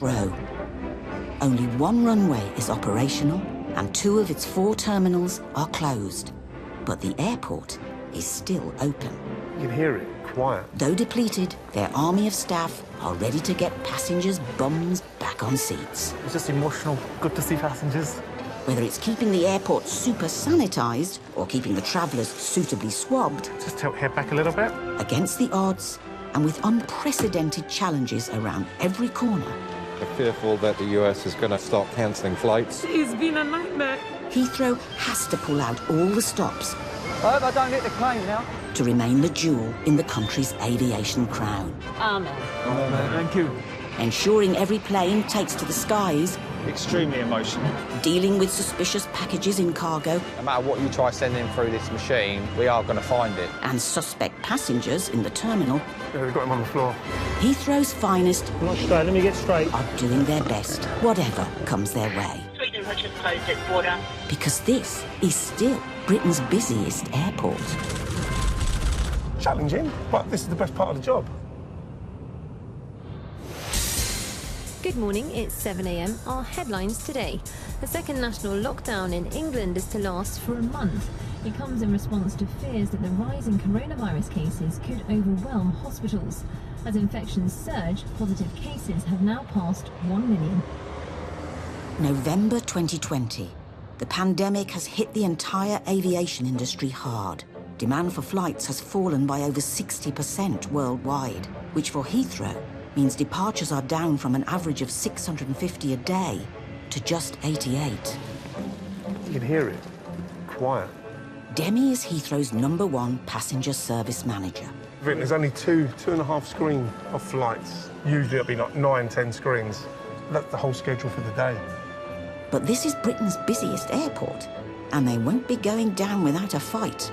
Heathrow. Only one runway is operational and 2 of its 4 terminals are closed. But the airport is still open. You can hear it, quiet. Though depleted, their army of staff are ready to get passengers' bums back on seats. It's just emotional. Good to see passengers. Whether it's keeping the airport super sanitised or keeping the travellers suitably swabbed, Just tilt head back a little bit. against the odds and with unprecedented challenges around every corner, We're fearful that the US is going to start cancelling flights. It's been a nightmare. Heathrow has to pull out all the stops I hope I don't hit the plane now. to remain the jewel in the country's aviation crown. Amen. Thank you. Ensuring every plane takes to the skies, Extremely emotional. dealing with suspicious packages in cargo, No matter what you try sending through this machine, we are going to find it. and suspect passengers in the terminal, Yeah, they've got him on the floor. Heathrow's finest Not straight, let me get straight. are doing their best, whatever comes their way. Sweden has just closed its border. Because this is still Britain's busiest airport. Challenging, but this is the best part of the job. Good morning, it's 7 a.m. Our headlines today. The second national lockdown in England is to last for a month. It comes in response to fears that the rise in coronavirus cases could overwhelm hospitals. As infections surge, positive cases have now passed 1 million. November 2020. The pandemic has hit the entire aviation industry hard. Demand for flights has fallen by over 60% worldwide, which for Heathrow means departures are down from an average of 650 a day to just 88. You can hear it, quiet. Demi is Heathrow's #1 passenger service manager. There's only two and a half screen of flights. Usually it'll be like 9, 10 screens. That's the whole schedule for the day. But this is Britain's busiest airport, and they won't be going down without a fight.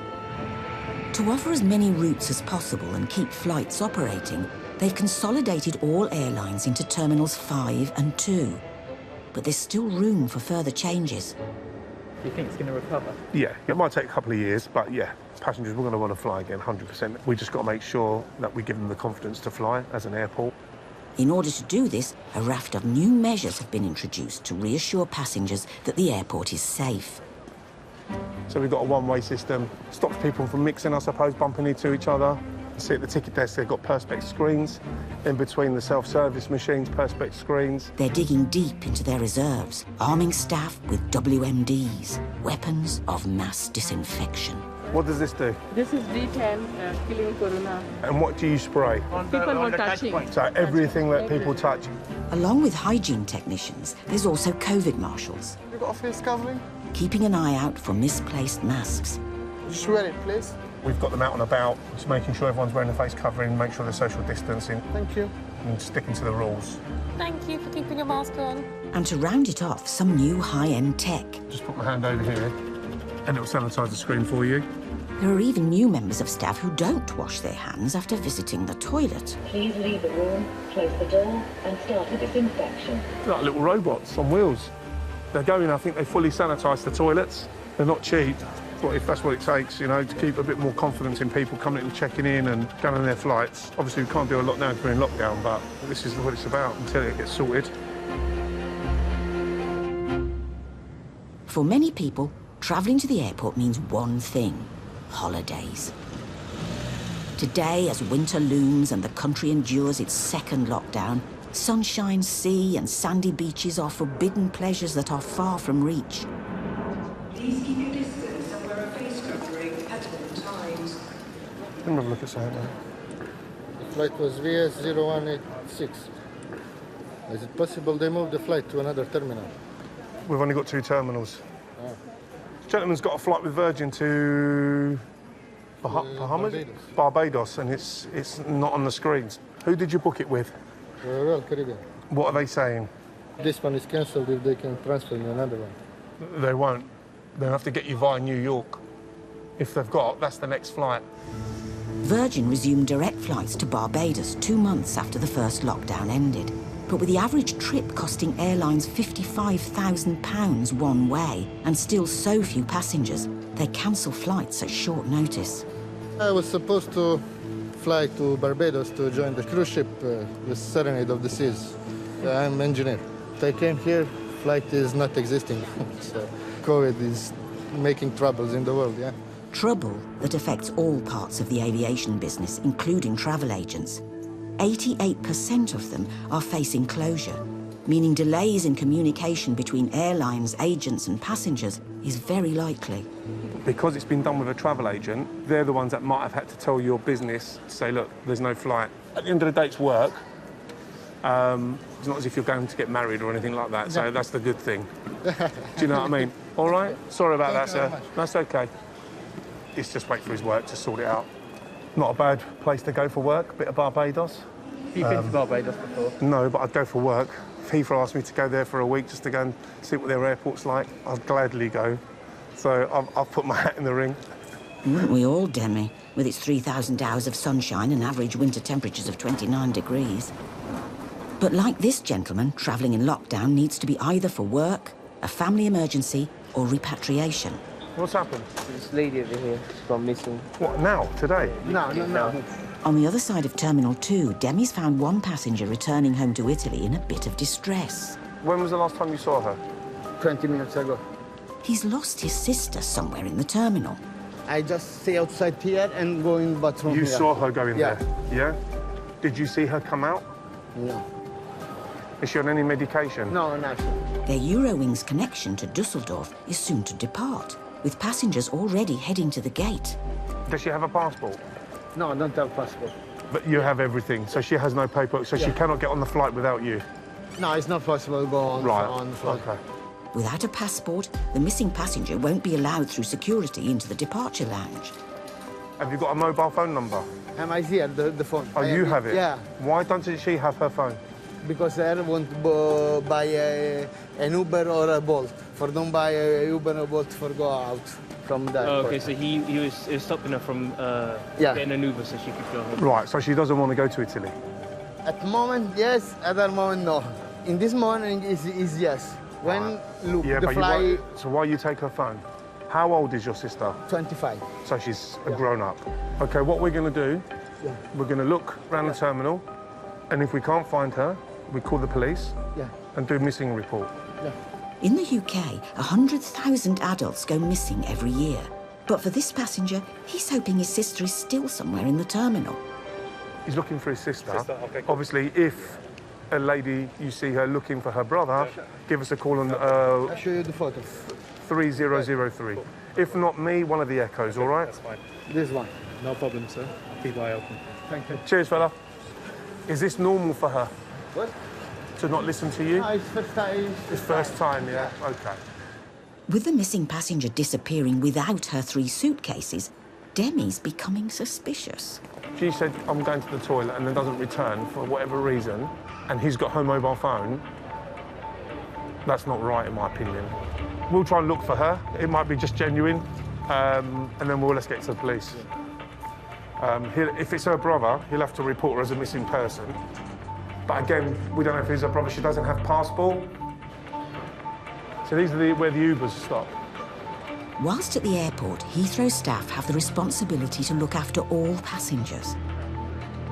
To offer as many routes as possible and keep flights operating, they've consolidated all airlines into Terminals 5 and 2. But there's still room for further changes. Do you think it's going to recover? Yeah, it might take a couple of years, but yeah, passengers are going to want to fly again, 100%. We just got to make sure that we give them the confidence to fly as an airport. In order to do this, a raft of new measures have been introduced to reassure passengers that the airport is safe. So we've got a one-way system, stops people from mixing, I suppose, bumping into each other. You see at the ticket desk, they've got perspex screens. In between the self-service machines, perspex screens. They're digging deep into their reserves, arming staff with WMDs, weapons of mass disinfection. What does this do? This is D10, killing corona. And what do you spray? People not touching. So everything that people touch. Along with hygiene technicians, there's also COVID marshals, You got a face covering? keeping an eye out for misplaced masks. Just wear it, please. We've got them out and about, just making sure everyone's wearing a face covering, make sure they're social distancing Thank you. and sticking to the rules. Thank you for keeping your mask on. And to round it off, some new high-end tech. Just put my hand over here and it'll sanitise the screen for you. There are even new members of staff who don't wash their hands after visiting the toilet. Please leave the room, close the door, and start the disinfection. They're like little robots on wheels. They're going, I think they fully sanitise the toilets. They're not cheap, but if that's what it takes, you know, to keep a bit more confidence in people coming in and checking in and going on their flights. Obviously, we can't do a lot now because we're in lockdown, but this is what it's about until it gets sorted. For many people, travelling to the airport means one thing: holidays. Today, as winter looms and the country endures its second lockdown, sunshine, sea and sandy beaches are forbidden pleasures that are far from reach. Please keep your distance and wear a face covering at all times. Let me have a look at something now. The flight was VS0186. Is it possible they move the flight to another terminal? We've only got 2 terminals. Gentleman's got a flight with Virgin to Bahamas? Barbados, and it's not on the screens. Who did you book it with? Royal Caribbean. What are they saying? This one is cancelled if they can transfer me another one. They won't. They'll have to get you via New York. If they've got, that's the next flight. Virgin resumed direct flights to Barbados 2 months after the first lockdown ended. But with the average trip costing airlines £55,000 one way and still so few passengers, they cancel flights at short notice. I was supposed to fly to Barbados to join the cruise ship, the Serenade of the Seas. I'm engineer. I came here, flight is not existing. So COVID is making troubles in the world, yeah. Trouble that affects all parts of the aviation business, including travel agents. 88% of them are facing closure, meaning delays in communication between airlines, agents and passengers is very likely. Because it's been done with a travel agent, they're the ones that might have had to tell your business to say, look, there's no flight. At the end of the day, it's work. It's not as if you're going to get married or anything like that, so that's the good thing. Do you know what I mean? All right? Sorry about that, sir. That's okay. It's just wait for his work to sort it out. Not a bad place to go for work, a bit of Barbados. You've been to Barbados before? No, but I'd go for work. If Heathrow asked me to go there for a week just to go and see what their airport's like, I'd gladly go. So I'll put my hat in the ring. Wouldn't we all, Demi, with its 3,000 hours of sunshine and average winter temperatures of 29 degrees. But like this gentleman, travelling in lockdown needs to be either for work, a family emergency, or repatriation. What's happened? This lady over here, she's gone missing. What, now? Today? No. On the other side of Terminal 2, Demi's found one passenger returning home to Italy in a bit of distress. When was the last time you saw her? 20 minutes ago. He's lost his sister somewhere in the terminal. I just stay outside here and go in bathroom. You here. saw her go in Yeah. there? Yeah? Did you see her come out? No. Is she on any medication? No, nothing. Their Eurowings connection to Dusseldorf is soon to depart, with passengers already heading to the gate. Does she have a passport? No, I don't have passport. But you have everything, so she has no paperwork, so she cannot get on the flight without you? No, it's not possible to go on, on the flight. Okay. Without a passport, the missing passenger won't be allowed through security into the departure lounge. Have you got a mobile phone number? Am I here, the phone? Oh, you have it? Yeah, Why don't she have her phone? because I want to buy an Uber or a Bolt. For don't buy a Uber or Bolt for go out from that. Oh, okay, so he was stopping her from getting an Uber so she could go home. Right, so she doesn't want to go to Italy? At the moment, yes. Other moment, no. In this morning, is yes. When look, Yeah, the but fly... so why you take her phone? How old is your sister? 25. So she's a grown-up. Okay, what we're going to do, we're going to look around the terminal, and if we can't find her, we call the police and do a missing report. In the UK, 100,000 adults go missing every year. But for this passenger, he's hoping his sister is still somewhere in the terminal. He's looking for his sister. Obviously, if a lady, you see her looking for her brother, give us a call on I'll show you the photos. 3003. If not me, one of the Echoes, all right? That's fine. This one. No problem, sir. Keep eye open. Thank you. Cheers, fella. Is this normal for her? What? To not listen to you? No, it's first time. It's first time, yeah? Okay. With the missing passenger disappearing without her 3 suitcases, Demi's becoming suspicious. She said, I'm going to the toilet, and then doesn't return for whatever reason, and he's got her mobile phone. That's not right, in my opinion. We'll try and look for her. It might be just genuine, and then let's get to the police. If it's her brother, he'll have to report her as a missing person. But again, we don't know if he's her brother. She doesn't have passport. So these are where the Ubers stop. Whilst at the airport, Heathrow staff have the responsibility to look after all passengers.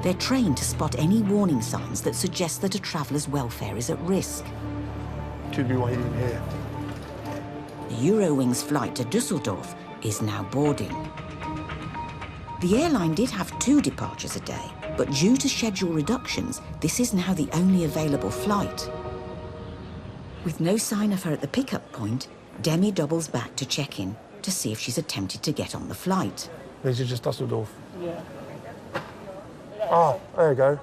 They're trained to spot any warning signs that suggest that a traveller's welfare is at risk. Should be waiting here. The Eurowings flight to Dusseldorf is now boarding. The airline did have 2 departures a day, but due to schedule reductions, this is now the only available flight. With no sign of her at the pickup point, Demi doubles back to check in to see if she's attempted to get on the flight. These are just Dusseldorf. Yeah. Oh, there you go.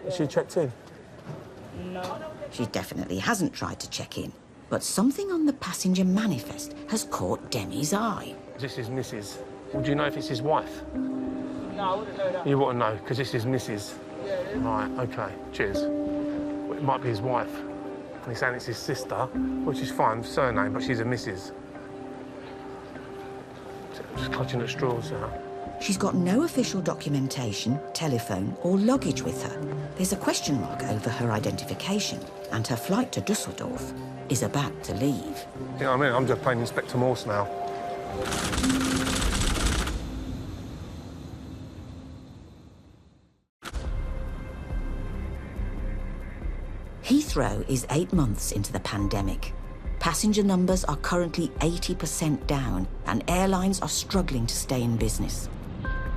Is she checked in? No. She definitely hasn't tried to check in, but something on the passenger manifest has caught Demi's eye. This is Mrs. Would you know if it's his wife? No, I wouldn't know that. You wouldn't know, because this is Mrs. Right, OK, cheers. Well, it might be his wife. And he's saying it's his sister, which is fine, surname, but she's a Mrs. Just clutching at straws now. She's got no official documentation, telephone or luggage with her. There's a question mark over her identification, and her flight to Dusseldorf is about to leave. You know what I mean? I'm just playing Inspector Morse now. Heathrow Heathrow is 8 months into the pandemic. Passenger numbers are currently 80% down, and airlines are struggling to stay in business.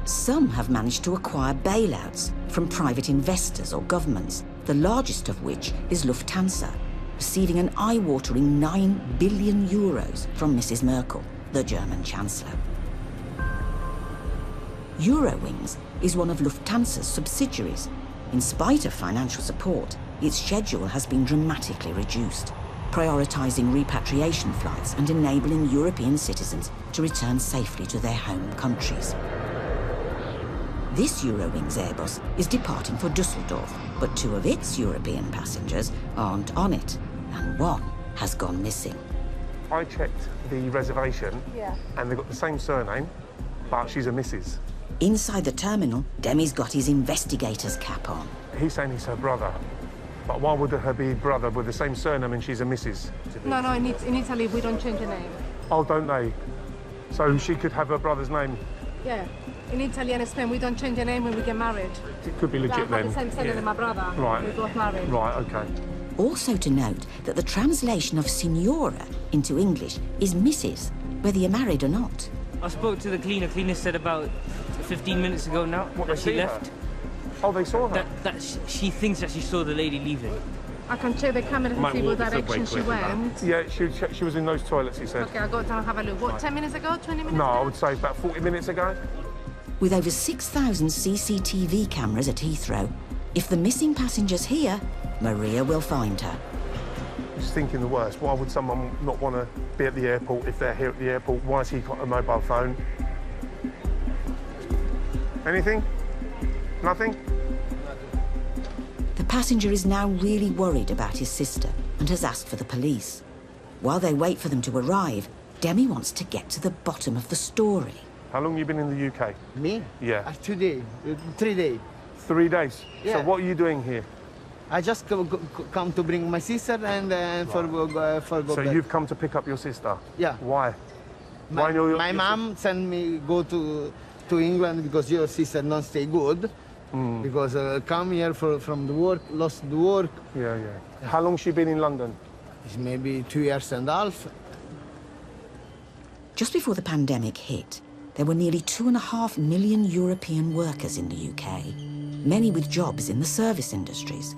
Some have managed to acquire bailouts from private investors or governments, the largest of which is Lufthansa, receiving an eye-watering 9 billion euros from Mrs. Merkel, the German Chancellor. Eurowings is one of Lufthansa's subsidiaries. In spite of financial support, its schedule has been dramatically reduced, prioritising repatriation flights and enabling European citizens to return safely to their home countries. This Eurowings Airbus is departing for Düsseldorf, but 2 of its European passengers aren't on it, and 1 has gone missing. I checked the reservation, and they've got the same surname, but she's a Mrs. Inside the terminal, Demi's got his investigator's cap on. He's saying he's her brother. But why would her be brother with the same surname and she's a Mrs.? No, in Italy we don't change the name. Oh, don't they? So she could have her brother's name? Yeah. In Italy and Spain we don't change the name when we get married. It could be legit then. I have the same surname as my brother. Right. We got married. Right, okay. Also to note that the translation of Signora into English is Mrs., whether you're married or not. I spoke to the cleaner. Cleaner said about 15 minutes ago now that she left. Her? Oh, they saw her? She thinks that she saw the lady leaving. I can check the camera to see what direction she went. Yeah, she was in those toilets, he said. Okay, I'll go down and have a look. What, 10 minutes ago, 20 minutes ago? ago? I would say about 40 minutes ago. With over 6,000 CCTV cameras at Heathrow, if the missing passenger's here, Maria will find her. Just thinking the worst. Why would someone not want to be at the airport if they're here at the airport? Why has he got a mobile phone? Anything? Nothing? The passenger is now really worried about his sister and has asked for the police. While they wait for them to arrive, Demi wants to get to the bottom of the story. How long have you been in the UK? Me? Yeah. 2 days, 3 days. 3 days? Yeah. So what are you doing here? I just come to bring my sister and for go So back. you've come to pick up your sister? Yeah. Why? My mom sent me go to England because your sister not stay good. Because come here from the work, lost the work. Yeah. How long has she been in London? It's maybe 2 years and a half. Just before the pandemic hit, there were nearly 2.5 million European workers in the UK, many with jobs in the service industries.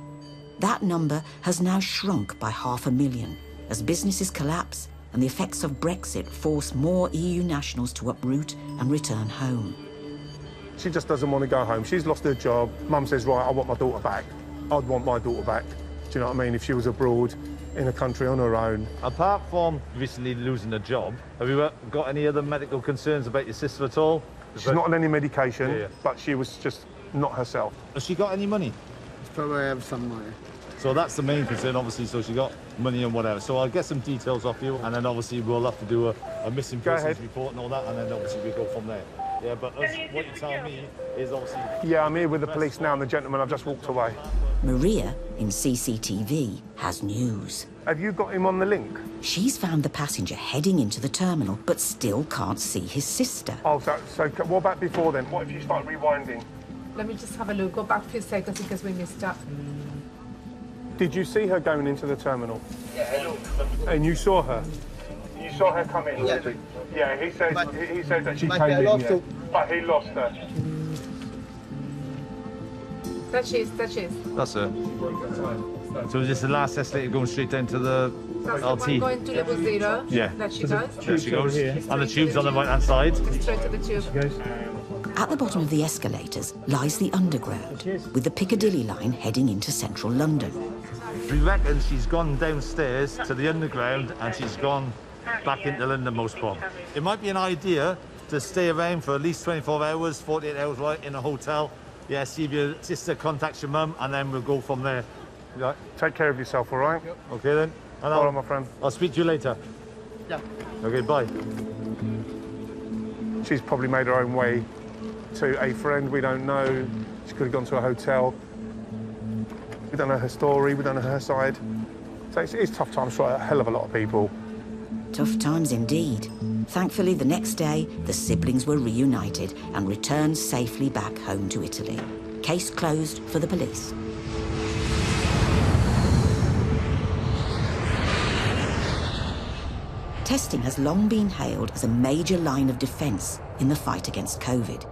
That number has now shrunk by 500,000 as businesses collapse and the effects of Brexit force more EU nationals to uproot and return home. She just doesn't want to go home. She's lost her job. Mum says, right, I want my daughter back. I'd want my daughter back. Do you know what I mean? If she was abroad, in a country on her own. Apart from recently losing a job, have you got any other medical concerns about your sister at all? She's not on any medication, but she was just not herself. Has she got any money? Probably have some money. So that's the main concern, obviously, so she got money and whatever. So I'll get some details off you, and then obviously we'll have to do a missing persons report and all that, and then obviously we go from there. Yeah, but what you tell me is obviously... Yeah, I'm here with the police now, and the gentleman, I've just walked away. Maria, in CCTV, has news. Have you got him on the link? She's found the passenger heading into the terminal, but still can't see his sister. Oh, so what about before then? What if you start rewinding? Let me just have a look. Go back a few seconds because we missed that. Did you see her going into the terminal? Yeah, and you saw her? You saw her come in? Yeah. Yeah, he said that she came in, yeah. But he lost her. That is. That's her. So is this the last escalator going straight down to the That's LT? the one going to level 0. Yeah. That she goes. There she goes. And the tube's on the right-hand side. Straight to the tube. At the bottom of the escalators lies the underground, with the Piccadilly line heading into central London. We reckon she's gone downstairs to the underground and she's gone back into London most probably. It might be an idea to stay around for at least 24 hours, 48 hours right in a hotel. Yeah, see if your sister contacts your mum and then we'll go from there. Yeah. Take care of yourself, all right? Yep. Okay then. And all right, my friend. I'll speak to you later. Yeah. Okay, bye. She's probably made her own way to a friend, we don't know. She could have gone to a hotel. We don't know her story, we don't know her side. So it's tough times for a hell of a lot of people. Tough times indeed. Thankfully, the next day, the siblings were reunited and returned safely back home to Italy. Case closed for the police. testing has long been hailed as a major line of defence in the fight against COVID.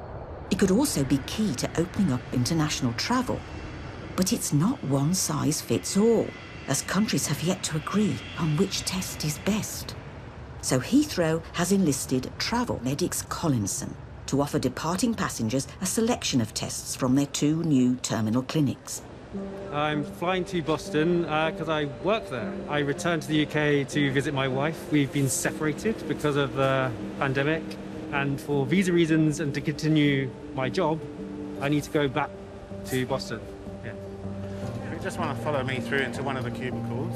It could also be key to opening up international travel. But it's not one size fits all, as countries have yet to agree on which test is best. So Heathrow has enlisted Travel Medics Collinson to offer departing passengers a selection of tests from their 2 new terminal clinics. I'm flying to Boston because I work there. I returned to the UK to visit my wife. We've been separated because of the pandemic, and for visa reasons and to continue my job, I need to go back to Boston. Yeah. If you just want to follow me through into one of the cubicles.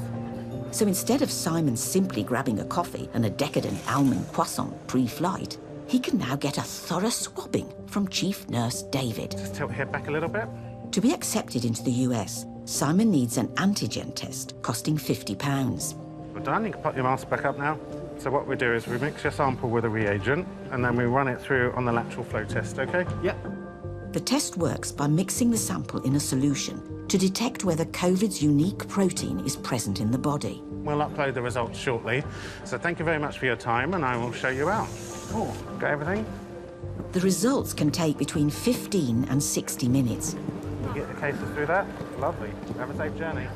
So instead of Simon simply grabbing a coffee and a decadent almond croissant pre-flight, he can now get a thorough swabbing from Chief Nurse David. Just tilt your head back a little bit. To be accepted into the US, Simon needs an antigen test costing £50. Well done, you can put your mask back up now. So what we do is we mix your sample with a reagent and then we run it through on the lateral flow test, okay? Yep. The test works by mixing the sample in a solution to detect whether COVID's unique protein is present in the body. We'll upload the results shortly. So thank you very much for your time and I will show you out. Oh, got everything? The results can take between 15 and 60 minutes. You get the cases through that? Lovely. Have a safe journey.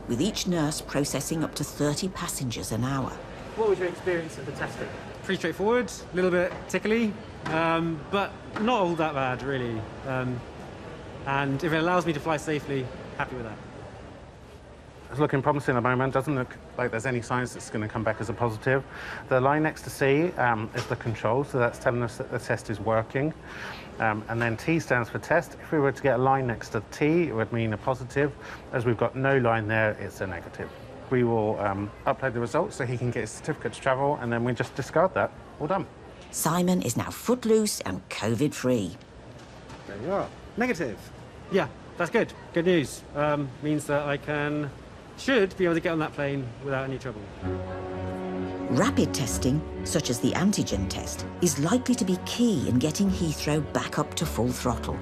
With each nurse processing up to 30 passengers an hour. What was your experience of the testing? Pretty straightforward, a little bit tickly, but not all that bad, really. And if it allows me to fly safely, happy with that. It's looking promising at the moment. Doesn't look like there's any signs it's going to come back as a positive. The line next to C is the control, so that's telling us that the test is working. And then T stands for test. If we were to get a line next to T, it would mean a positive. As we've got no line there, it's a negative. We will upload the results so he can get his certificate to travel, and then we just discard that. All done. Simon is now footloose and COVID-free. There you are. Negative. Yeah, that's good. Good news. Means that I should be able to get on that plane without any trouble. Rapid testing, such as the antigen test, is likely to be key in getting Heathrow back up to full throttle.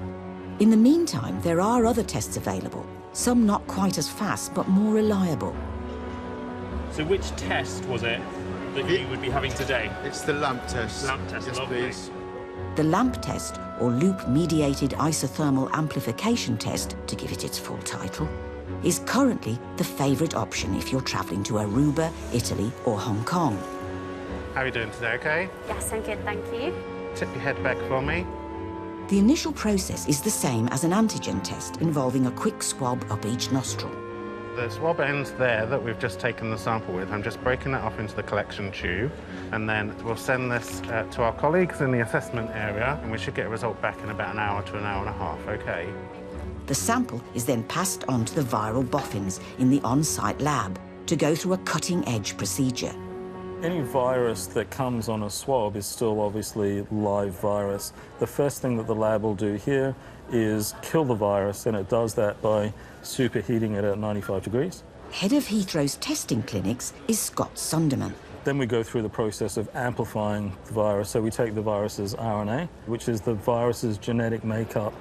In the meantime, there are other tests available, some not quite as fast but more reliable. So which test was it that you would be having today? It's the LAMP test. LAMP test, yes, lovely. please. The LAMP test, or Loop-Mediated Isothermal Amplification Test, to give it its full title, is currently the favourite option if you're travelling to Aruba, Italy or Hong Kong. How are you doing today, okay? Yes, I'm good, thank you. Tip your head back for me. The initial process is the same as an antigen test, involving a quick swab up each nostril. The swab ends there that we've just taken the sample with. I'm just breaking that off into the collection tube, and then we'll send this to our colleagues in the assessment area, and we should get a result back in about an hour to an hour and a half, okay? The sample is then passed on to the viral boffins in the on-site lab to go through a cutting-edge procedure. Any virus that comes on a swab is still obviously live virus. The first thing that the lab will do here is kill the virus, and it does that by superheating it at 95 degrees. Head of Heathrow's testing clinics is Scott Sunderman. Then we go through the process of amplifying the virus. So we take the virus's RNA, which is the virus's genetic makeup,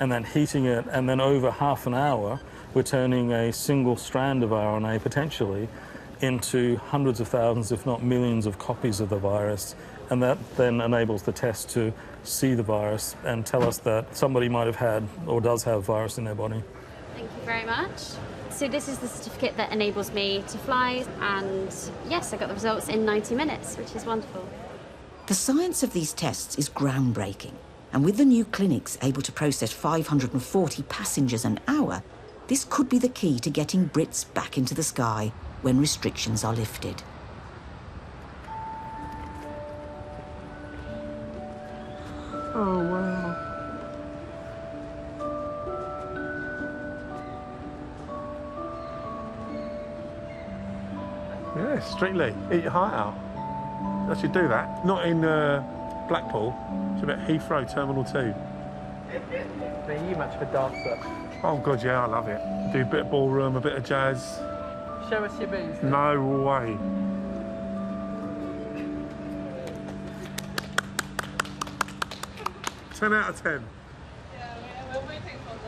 and then heating it, and then over half an hour, we're turning a single strand of RNA, potentially, into hundreds of thousands, if not millions, of copies of the virus. And that then enables the test to see the virus and tell us that somebody might have had or does have virus in their body. Thank you very much. So this is the certificate that enables me to fly, and yes, I got the results in 90 minutes, which is wonderful. The science of these tests is groundbreaking, and with the new clinics able to process 540 passengers an hour, this could be the key to getting Brits back into the sky when restrictions are lifted. Oh, wow. Yeah, Strictly. Eat your heart out. I should do that. Not in Blackpool. It's about Heathrow Terminal 2. Are you much of a dancer? Oh, God, yeah, I love it. Do a bit of ballroom, a bit of jazz. Show us your moves. No way. Ten out of 10. Yeah, we're waiting for the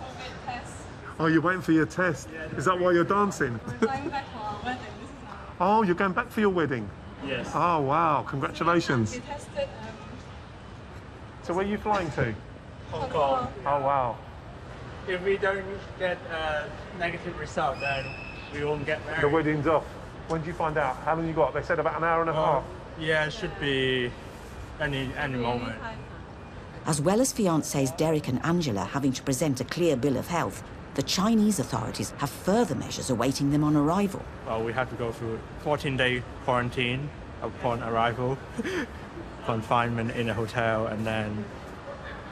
COVID test. Oh, you're waiting for your test? Is that why you're dancing? We're going back for our wedding. Oh, you're going back for your wedding? Yes. Oh, wow. Congratulations. He tested. So where are you flying to? Hong Kong. Oh, wow. If we don't get a negative result, then we won't get married. The wedding's off. When did you find out? How long you got? They said about an hour and a half. Yeah, it should be any moment. As well as fiancés Derek and Angela having to present a clear bill of health, the Chinese authorities have further measures awaiting them on arrival. Well, we have to go through 14-day quarantine upon arrival, confinement in a hotel, and then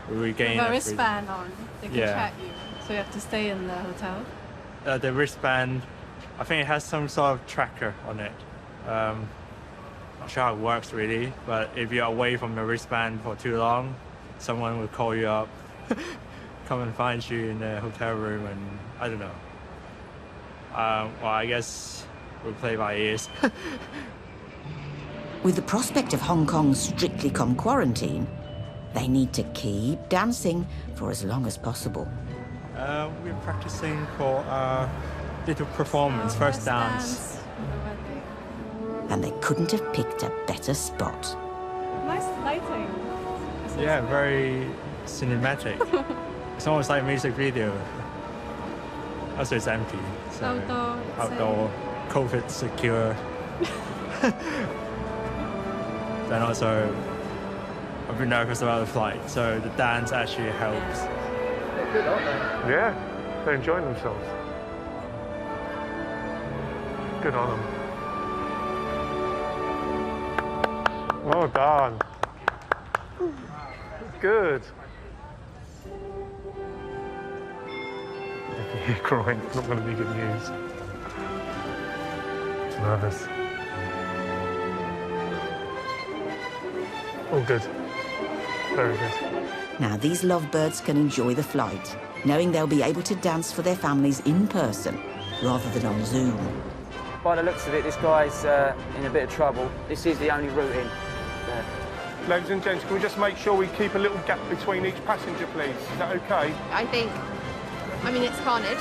we regain a wristband on. They can Yeah. track you. So you have to stay in the hotel. The wristband, I think it has some sort of tracker on it. Not sure how it works really, but if you're away from the wristband for too long, someone will call you up, come and find you in the hotel room, and I don't know. Well, I guess we'll play by ears. With the prospect of Hong Kong's Strictly Come quarantine, they need to keep dancing for as long as possible. We're practicing for a little performance, first dance. And they couldn't have picked a better spot. Nice lighting. Yeah, very cinematic. It's almost like a music video. Also, it's empty. So outdoor, COVID secure. Then also, I've been nervous about the flight, so the dance actually helps. They're good, aren't they? Yeah, they're enjoying themselves. Good on them. Well done. Good. If you're crying, it's not going to be good news. Nervous. All good. Very good. Now these lovebirds can enjoy the flight, knowing they'll be able to dance for their families in person rather than on Zoom. By the looks of it, this guy's in a bit of trouble. This is the only route in. Ladies and gents, can we just make sure we keep a little gap between each passenger, please? Is that okay? I mean, it's carnage.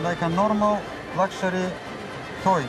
Like a normal luxury toy.